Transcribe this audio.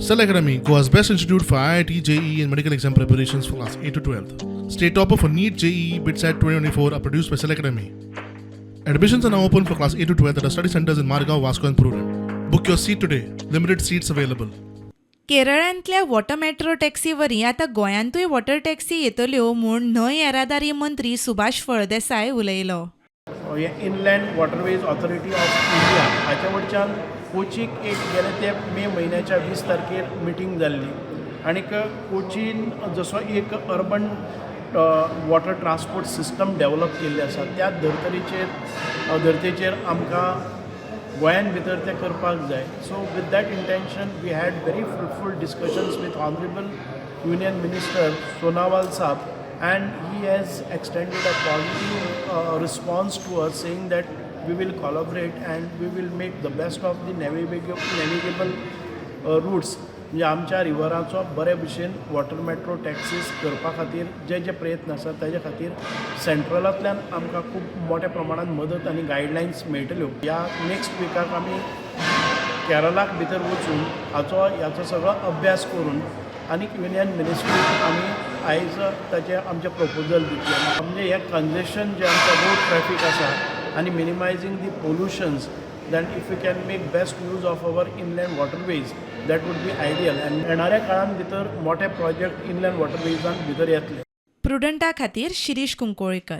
Phal Academy, Goa's best institute for IIT, JEE and medical exam preparations for class 8 to 12th. State topper for NEET, JEE, BITSAT 2024 are produced by Phal Academy. Admissions are now open for class 8 to 12th at our study centers in Margao, Vasco and Prudent. Book your seat today. Limited seats available. केरळांतल्या water metro taxi वरी आतां गोंयांतूय water taxi येतल्यो म्हूण न्हंय येरादारी मंत्री सुभाष देसाय उलयलो. Inland waterways authority of India हाच्या वयच्यान कोचीक एक गेले ते मे म्हयन्याच्या 20 तारखेर मिटींग जाल्ली आनी कोचीन जसो एक urban water transport system develop केल्ली आसा त्या धर्तेचेर आमकां गोंयान भितर ते करपाक जाय. So with that intention we had very fruitful discussions with honourable union minister Sonowal sahab and he has extended a positive response to us saying that we will collaborate and we will make the best of the navigable routes. म्हणजे आमच्या रिवराचो बरे भशेन water metro taxes करपा खातीर जे प्रयत्न आसात ताजे खातीर सेंट्रलांतल्यान आमकां खूब मोठ्या प्रमाणात मदत आनी गायडलायन्स मेळटल्यो. ह्या नेक्स्ट विकाक आमी केरळाक भितर वचून ह्याचो सगळो अभ्यास करून आनी युनियन मिनिस्ट्रीक आमी आयज ताचे आमचे प्रपोजल दितले. म्हणजे हे कंजेशन जे आमचं रोड ट्रॅफिक आसा आनी minimising the pollutions then if you can make best use of our inland waterways that would be ideal. आनी येणाऱ्या काळान भितर मोठे प्रोजेक्ट इनलँड वॉटरवेजान भितर येतले. प्रुडंटा खातीर शिरीश कुंकोळेकर.